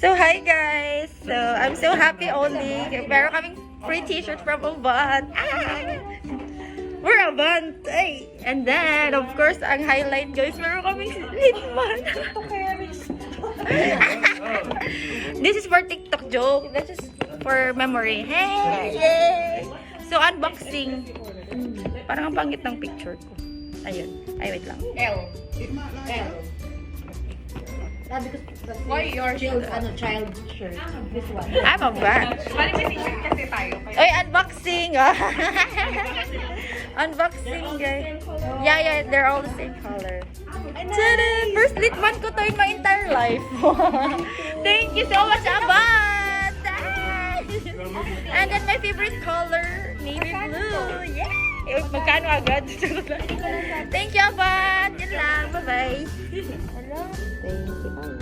So, hi guys! So, I'm so happy only. Meron kaming free t-shirt from Avant. We're Avant! Ay! And then, of course, ang highlight guys, meron kaming litman. This is for TikTok joke. This is for memory. Hey! Yay! So, unboxing. Parang ang pangit ng picture ko. Ayun. Ay, wait lang. L. Sabi ko, why your child shirt? This one. I'm a brand. Bali may t-shirt kasi tayo. Oy, unboxing! Unboxing, guys. Yeah, they're all the same color. Tada! First litman ko to in my entire life. Thank you so much, Abad! And then my favorite color, navy blue. Yay! Magkano agad? Thank you, Abad! Yun lang. Bye-bye. Hello. Thank you.